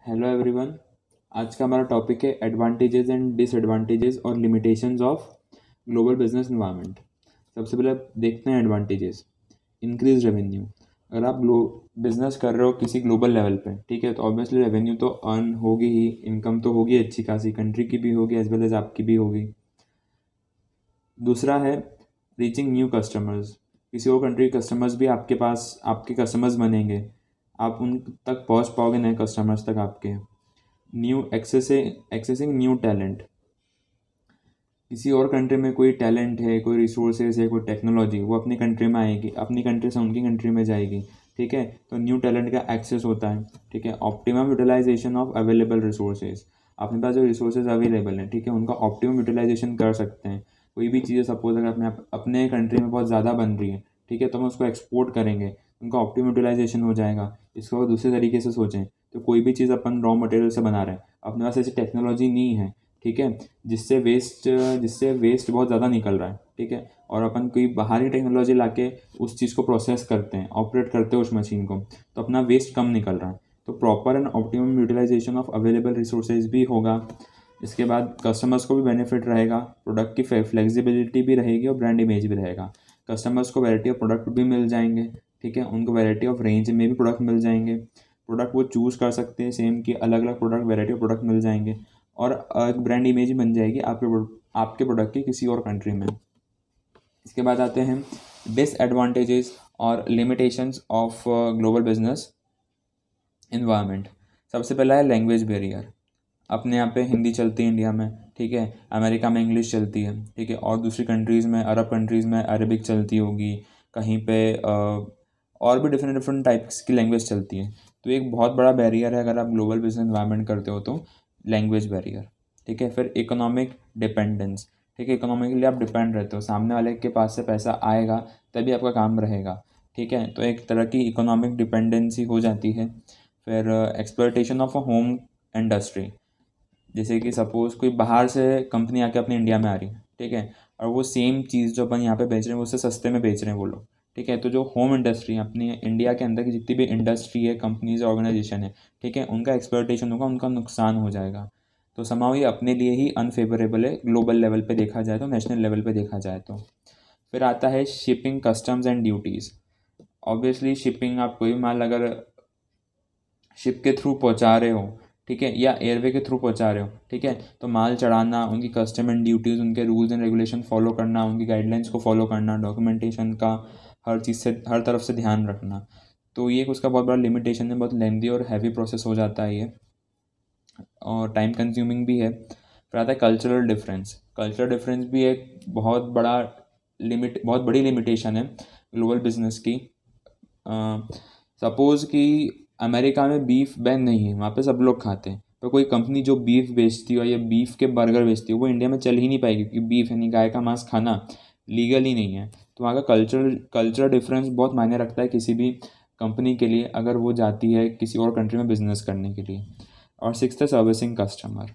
Hello everyone. आज का हमारा टॉपिक है एडवांटेजेस एंड डिसएडवांटेजेस और limitations of global business environment. सबसे पहले देखते हैं एडवांटेजेस। Increase revenue. अगर आप बिजनेस कर रहे हो किसी ग्लोबल लेवल पे, ठीक है, तो ऑब्वियसली रेवेन्यू तो अर्न होगी ही, इनकम तो होगी अच्छी खासी, कंट्री की भी होगी एज वेल एज आपकी भी होगी। दूसरा है रीचिंग न्यू कस्टमर्स। किसी और कंट्री के कस्टमर्स भी आपके पास आपके कस्टमर्स बनेंगे, आप उन तक पहुंच पाओगे, नए कस्टमर्स तक आपके। New accessing new talent. किसी और कंट्री में कोई टैलेंट है, कोई रिसोर्सेज है, कोई टेक्नोलॉजी, वो अपनी कंट्री में आएगी, अपनी कंट्री से उनकी कंट्री में जाएगी, ठीक है। तो न्यू टैलेंट का एक्सेस होता है, ठीक है। Optimum utilization of available resources. अपने पास जो रिसोर्सेज अवेलेबल हैं, ठीक है, उनका ऑप्टिमम यूटिलाइजेशन कर सकते हैं। कोई भी चीज़ सपोज अगर अपने कंट्री में बहुत ज़्यादा बन रही है, ठीक है, तो हम उसको एक्सपोर्ट करेंगे, उनका ऑप्टिमम यूटिलाइजेशन हो जाएगा। इसको अगर दूसरे तरीके से सोचें तो कोई भी चीज़ अपन रॉ मटेरियल से बना रहे हैं, अपने पास ऐसी टेक्नोलॉजी नहीं है, ठीक है, जिससे वेस्ट बहुत ज़्यादा निकल रहा है, ठीक है, और अपन कोई बाहरी टेक्नोलॉजी लाके उस चीज़ को प्रोसेस करते हैं, ऑपरेट करते हैं उस मशीन को, तो अपना वेस्ट कम निकल रहा है। तो proper and optimum utilization of available resources भी होगा। इसके बाद कस्टमर्स को भी बेनिफिट रहेगा, प्रोडक्ट की फ्लेक्सिबिलिटी भी रहेगी और ब्रांड इमेज भी रहेगा। कस्टमर्स को वैरायटी ऑफ प्रोडक्ट भी मिल जाएंगे, ठीक है, उनको वैरायटी ऑफ रेंज में भी प्रोडक्ट मिल जाएंगे। प्रोडक्ट वो चूज़ कर सकते हैं, सेम की अलग अलग प्रोडक्ट, वैरायटी ऑफ प्रोडक्ट मिल जाएंगे, और एक ब्रांड इमेज बन जाएगी आपके प्रोडक्ट की किसी और कंट्री में। इसके बाद आते हैं डिसएडवांटेजेस और limitations of global business environment. सबसे पहला है लैंग्वेज बैरियर। अपने यहाँ पे हिंदी चलती है इंडिया में, ठीक है, अमेरिका में इंग्लिश चलती है, ठीक है, और दूसरी कंट्रीज़ में, अरब कंट्रीज़ में अरबिक चलती होगी, कहीं पे और भी डिफरेंट डिफरेंट टाइप्स की लैंग्वेज चलती है। तो एक बहुत बड़ा बैरियर है अगर आप ग्लोबल बिजनेस एनवायरनमेंट करते हो तो, लैंग्वेज बैरियर, ठीक है। फिर इकोनॉमिक डिपेंडेंस, ठीक है, इकोनॉमिकली आप डिपेंड रहते हो, सामने वाले के पास से पैसा आएगा तभी आपका काम रहेगा, ठीक है, तो एक तरह की इकोनॉमिक डिपेंडेंसी हो जाती है। फिर exploitation of a home industry. जैसे कि सपोज़ कोई बाहर से कंपनी आके अपने इंडिया में आ रही है, ठीक है, और वो सेम चीज़ जो अपन यहाँ पे बेच रहे हैं वो उससे सस्ते में बेच रहे हैं वो लोग, ठीक है। तो जो होम इंडस्ट्री है अपनी इंडिया के अंदर की, जितनी भी इंडस्ट्री है, कंपनीज, ऑर्गेनाइजेशन है, ठीक है, उनका एक्सप्लॉयटेशन होगा, उनका नुकसान हो जाएगा। तो समाव ये अपने लिए ही अनफेवरेबल है, ग्लोबल लेवल पे देखा जाए तो, नेशनल लेवल पे देखा जाए तो। फिर आता है shipping customs and duties. Obviously shipping, आप कोई माल अगर शिप के थ्रू पहुंचा रहे हो, ठीक है, या एयरवे के थ्रू पहुंचा रहे हो, ठीक है, तो माल चढ़ाना, उनकी कस्टम एंड ड्यूटीज़, उनके रूल्स एंड रेगुलेशन फॉलो करना, उनकी गाइडलाइंस को फॉलो करना, डॉक्यूमेंटेशन का हर चीज़ से, हर तरफ से ध्यान रखना। तो ये उसका बहुत बड़ा लिमिटेशन है, बहुत लेंदी और हैवी प्रोसेस हो जाता है ये, और टाइम कंज्यूमिंग भी है। फिर आता है कल्चरल डिफरेंस। कल्चरल डिफरेंस भी एक बहुत बड़ी लिमिटेशन है ग्लोबल बिजनेस की। सपोज़ कि अमेरिका में बीफ बैन नहीं है, वहाँ पे सब लोग खाते हैं, पर कोई कंपनी जो बीफ बेचती हो या बीफ के बर्गर बेचती हो, वो इंडिया में चल ही नहीं पाएगी, क्योंकि बीफ यानी गाय का मांस खाना लीगल ही नहीं है। तो वहाँ का कल्चरल डिफरेंस बहुत मायने रखता है किसी भी कंपनी के लिए, अगर वो जाती है किसी और कंट्री में बिजनेस करने के लिए। और सिक्स्थ है सर्विसिंग कस्टमर।